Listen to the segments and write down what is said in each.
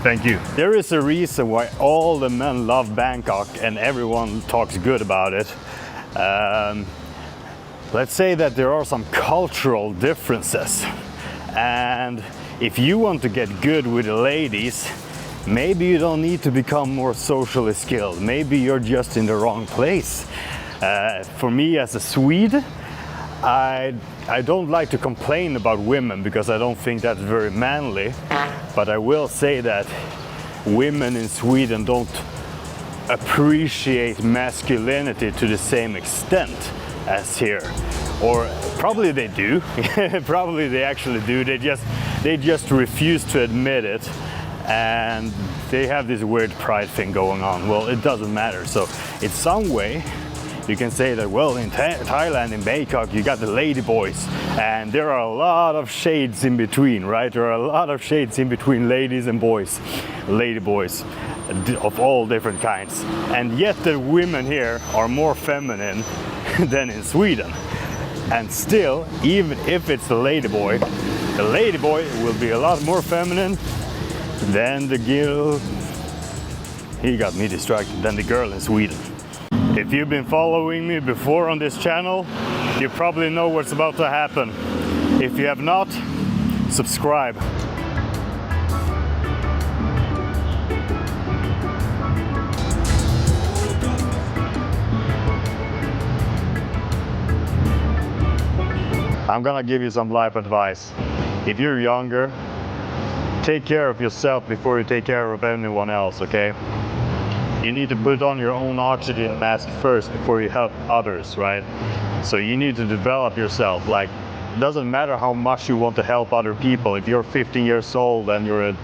Thank you. There is a reason why all the men love Bangkok and everyone talks good about it. Let's say that there are some cultural differences. And if you want to get good with the ladies, maybe you don't need to become more socially skilled. Maybe you're just in the wrong place. For me as a Swede, I don't like to complain about women because I don't think that's very manly. But I will say that women in Sweden don't appreciate masculinity to the same extent as here. Or probably they do. Probably they actually do. They just refuse to admit it. And they have this weird pride thing going on. Well, it doesn't matter. So in some way, you can say that, well, in Thailand, in Bangkok, you got the lady boys, and there are a lot of shades in between, right? There are a lot of shades in between ladies and boys, lady boys of all different kinds. And yet the women here are more feminine than in Sweden. And still, even if it's the lady boy will be a lot more feminine than the girl. He got me distracted. Than the girl in Sweden. If you've been following me before on this channel, you probably know what's about to happen. If you have not, subscribe. I'm gonna give you some life advice. If you're younger, take care of yourself before you take care of anyone else, okay? You need to put on your own oxygen mask first before you help others, right? So you need to develop yourself. Like, it doesn't matter how much you want to help other people. If you're 15 years old and you're a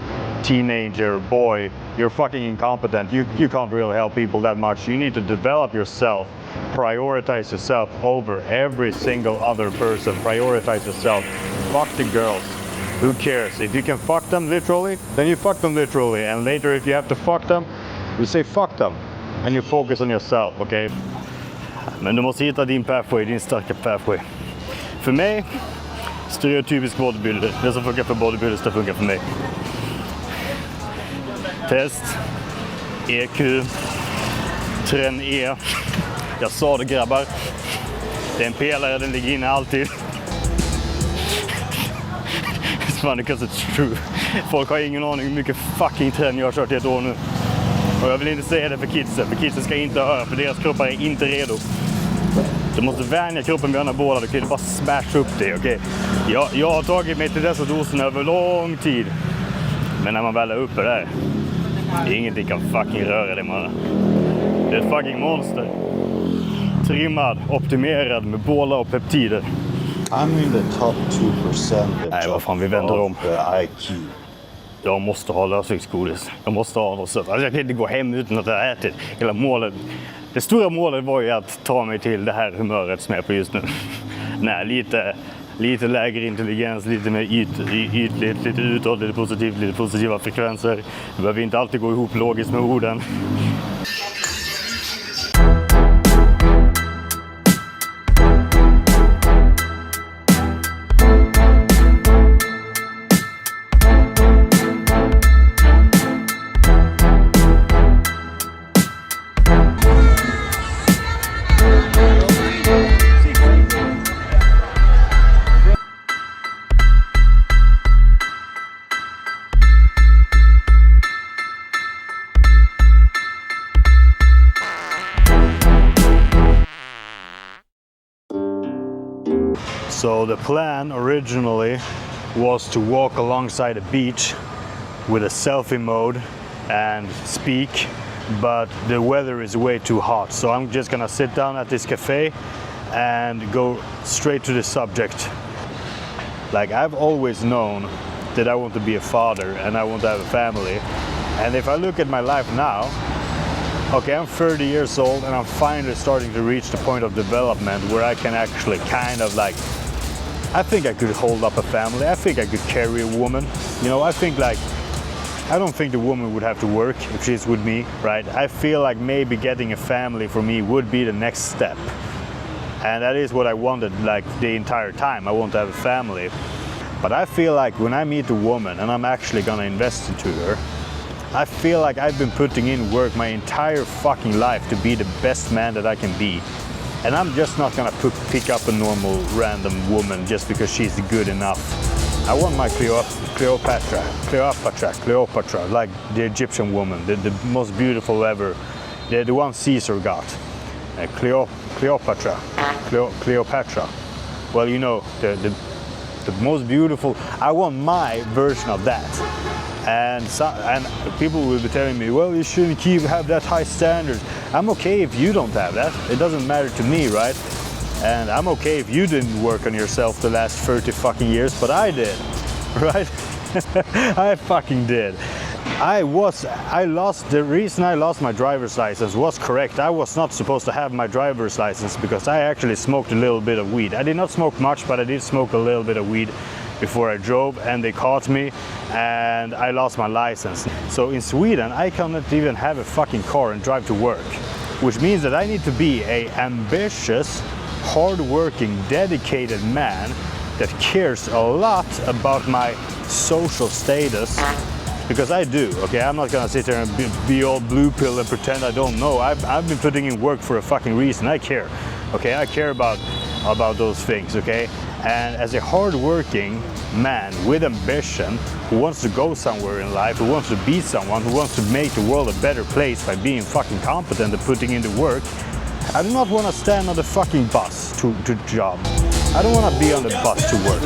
teenager boy, you're fucking incompetent. You can't really help people that much. You need to develop yourself. Prioritize yourself over every single other person. Prioritize yourself. Fuck the girls. Who cares? If you can fuck them literally, then you fuck them literally. And later, if you have to fuck them, you say fuck them and you focus on yourself, okay? Men du måste hitta din pathway, din starka pathway. För mig, stereotypisk bodybuilder. Det som funkar för bodybuilders, det funkar för mig. Test, EQ, träna E. Jag sa det, grabbar. Det är en pelare, den ligger inne alltid. It's funny because it's true. Folk har ingen aning hur mycket fucking träning jag har kört i ett år nu. Och jag vill inte säga det för kidsen ska inte höra, för deras kroppar är inte redo. Du måste vänja kroppen vid anabola, du kan inte bara smash upp det, okej? Jag har tagit mig till dessa doserna över lång tid. Men när man väl är uppe där, ingenting kan fucking röra det, man. Det är ett fucking monster. Trimmad, optimerad med bålar och peptider. I'm in the top 2%. Nej, vad fan, vi vänder om. IQ. Jag måste ha lösviktsgodis. Jag måste ha något sånt. Alltså jag kan inte gå hem utan att jag ätit. Hela målet. Det stora målet var ju att ta mig till det här humöret som jag är på just nu. Nej, lite lägre intelligens, lite mer ytligt, lite utåt, lite positivt, lite positiva frekvenser. Det behöver inte alltid gå ihop logiskt med orden. So the plan originally was to walk alongside a beach with a selfie mode and speak, but the weather is way too hot. So I'm just gonna sit down at this cafe and go straight to the subject. Like, I've always known that I want to be a father and I want to have a family. And if I look at my life now, okay, I'm 30 years old and I'm finally starting to reach the point of development where I can actually kind of like, I think I could hold up a family. I think I could carry a woman. You know, I don't think the woman would have to work if she's with me, right? I feel like maybe getting a family for me would be the next step. And that is what I wanted like the entire time. I want to have a family. But I feel like when I meet a woman and I'm actually gonna invest into her, I feel like I've been putting in work my entire fucking life to be the best man that I can be. And I'm just not gonna pick up a normal random woman just because she's good enough. I want my Cleopatra, like the Egyptian woman, the most beautiful ever, the one Caesar got. Cleopatra. Well, you know, the most beautiful. I want my version of that. And people will be telling me, well, you shouldn't have that high standards. I'm okay if you don't have that. It doesn't matter to me, right? And I'm okay if you didn't work on yourself the last 30 fucking years, but I did, right? I fucking did. The reason I lost my driver's license was correct. I was not supposed to have my driver's license because I actually smoked a little bit of weed. I did not smoke much, but I did smoke a little bit of weed before I drove, and they caught me and I lost my license. So in Sweden, I cannot even have a fucking car and drive to work, which means that I need to be an ambitious, hard-working, dedicated man that cares a lot about my social status, because I do, okay? I'm not gonna sit there and be all blue pill and pretend I don't know. I've been putting in work for a fucking reason. I care, okay? I care about those things, okay? And as a hard-working man with ambition, who wants to go somewhere in life, who wants to be someone, who wants to make the world a better place by being fucking competent and putting in the work, I do not want to stand on the fucking bus to job. I don't want to be on the bus to work.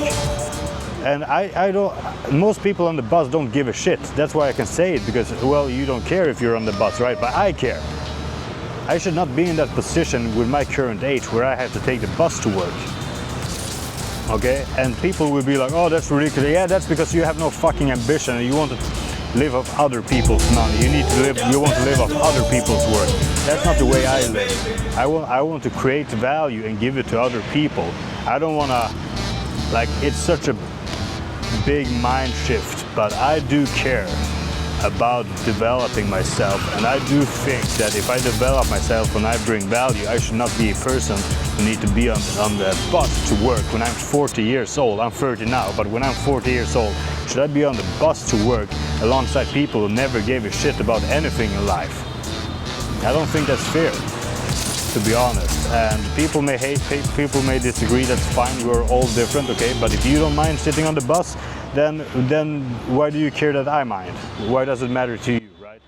And I don't, most people on the bus don't give a shit. That's why I can say it, because, well, you don't care if you're on the bus, right? But I care. I should not be in that position with my current age where I have to take the bus to work. Okay, and people will be like, oh, that's ridiculous. Yeah, that's because you have no fucking ambition and you want to live off other people's money. You want to live off other people's work. That's not the way I live. I want to create value and give it to other people. I don't want to, like, it's such a big mind shift, but I do care about developing myself, and I do think that if I develop myself and I bring value, I should not be a person who need to be on the bus to work when I'm 40 years old. I'm 30 now, but when I'm 40 years old, should I be on the bus to work alongside people who never gave a shit about anything in life? I don't think that's fair, to be honest. And people may hate, people may disagree, that's fine, we're all different, okay? But if you don't mind sitting on the bus, then why do you care that I mind? Why does it matter to you, right?